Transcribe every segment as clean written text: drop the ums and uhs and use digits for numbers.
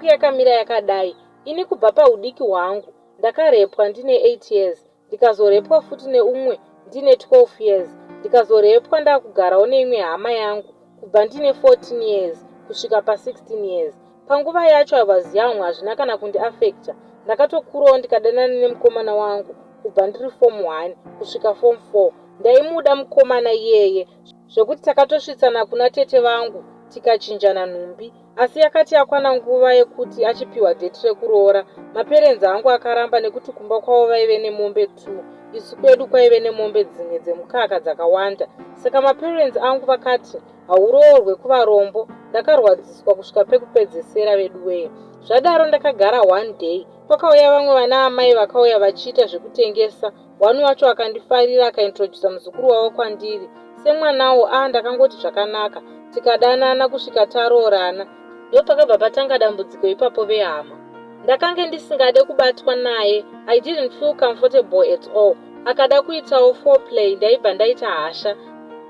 yangu yakamira yakadai. Ini kubva paudiki hwangu ndakarepwa ndine 8 years, ndikazorepwa futi neumwe ndine 12 years, ndikazorepwa ndakugarawo neimwe hama yangu kubva ndine 14 years kusvika pa16 years. Panguva yacho I was young, hazvina kana kundiafecta. Ndakatokurawo ndikadanana nemukomana wangu kubva ndiri form 1 kusvika form 4. Ndaimuda mukomana iyeye zvekuti takatosvitsana kuna tete vangu tikachinjana nhumbi, asi yakati yakwana nguva yekuti achipiwa date rekuroora, maperenzi angu akaramba nekuti kumba kwavo vaive nemombe 2, isu kwedu kwaive nemombe dzimwe dzemukaka dzakawanda. Saka maperenzi angu vakati hauroorwe kuvarombo. Ndakarwadziswa kusvika pekupedzesera vedu weye. Zvadaro ndakagara one day, pakauya vamwe vana amai vakauya vachiita zvekutengesa. Wani wacho akandifarira akaintrodusa muzukuru wavo kwandiri semwanawo. Ndakangoti zvakanaka, tikadanana kusvika taroorana. Ndopakabva patanga dambudziko ipapo vehama. Ndakange ndisingade kubatwa naye. I didn't feel comfortable at all. Akada kuitawo foreplay, ndaibva ndaita hasha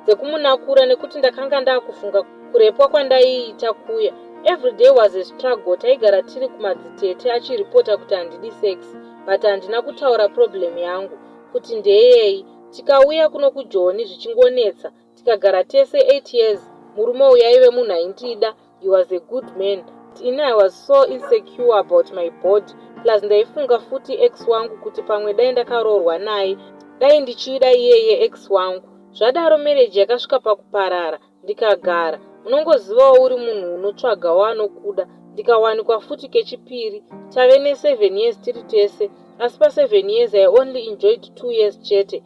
dzekumunakura nekuti ndakanga ndakufunga kurepwa kwandaiita kuya. Every day was a struggle. Taigara tiri kumadzitete achiripota kuti handidi sex, but handina kutaura problem yangu kuti ndeyei. Tikauya kuno kuJoni zvichingonetsa, tikagara tese 8 years. Murume uyu aive munhu aindida. He was a good man. Ini I was so insecure about my body. Plus ndaifunga futi ex wangu kuti pamwe dai ndakaroorwa naye dai ndichida iyeye ex wangu. Zvadaro marriage yakasvika pakuparara. Ndikagara, unongozivawo uri munhu unotsvaga waanokuda. Ndikawanikwa futi kechipiri. Tave ne7 years tiri tese, asi pa7 years I only enjoyed 2 years chete.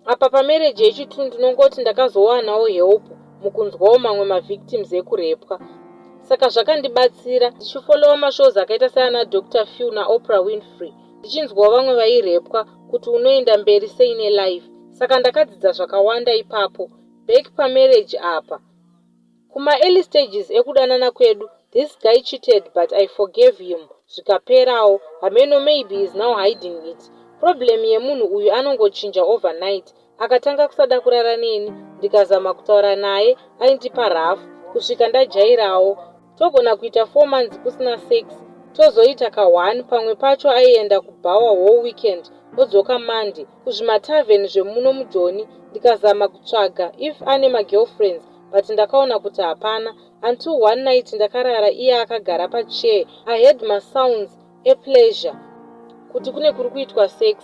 Apa pamarriage yechitu ndinongoti ndakazowanawo help mukunzwawo mamwe mavictims ekurepwa. Saka zvakandibatsira ndichifolowa mashows akaita seana Dr. Phil naOprah Winfrey, ndichinzwawo vamwe vairepwa kuti unoenda mberi sei nelife. Saka ndakadzidza zvakawanda ipapo. Back pamarriage apa, kuma early stages ekudanana kwedu, this guy cheated but I forgave him. Zvikaperawo, hameno maybe is now hiding it. Problem yemunhu uyu anongochinja overnight. Akatanga kusada kurara neni, ndikazama kutaura naye, aindipa rafu kusvika ndajairawo. Togona kuita 4 months kusina sex, tozoita ka1. Pamwe pacho aienda kubhawa whole weekend, odzoka Monday kuzvimatavheni zvemuno muJoni. Ndikazama kutsvaga if ane magirlfriends, but ndakaona kuti hapana. Until one night ndakarara iye akagara pachair. I heard masounds epleasure, kuti kune kuri kuitwa sex,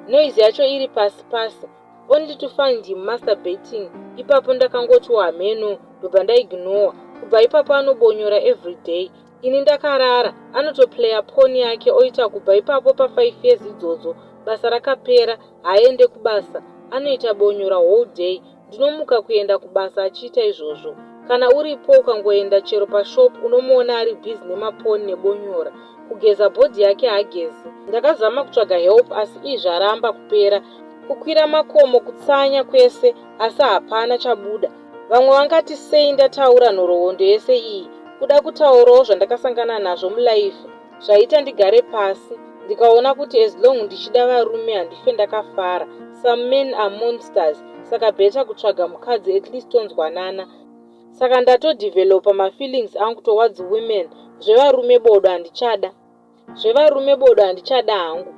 noise yacho iri pasi pasi, only to find him masturbating. Ipapo ndakangoti hameno, ndobva ndaignore. Kubva ipapo anobonyora everyday. Ini ndakarara, anotoplaya phone yake oita. Kubva ipapo pa5 years idzodzo basa rakapera, haende kubasa, anoita bonyora whole day. Ndinomuka kuenda kubasa achiita izvozvo. Kana uripo ukangoenda chero pashop unomuona ari busy nemaponi nebonyora. Kugeza bhodhi yake hagezi. Ndakazama kutsvaga help asi izvaramba kupera. Kukwira makomo, kutsanya kwese, asi hapana chabuda. Vamwe vangati sei ndataura nhoroondo yese iyi. Kuda kutaurawo zvandakasangana nazvo mulife zvaita ndigare pasi. Ndikaona kuti as long ndichida varume handife ndakafara. Some men are monsters. Saka beta kutsvaga mukadzi at least tonzwanana. Saka ndatodevelopa mafeelings angu towards women. Zvevarume bodo handichada. Zvevarume bodo handichada hangu.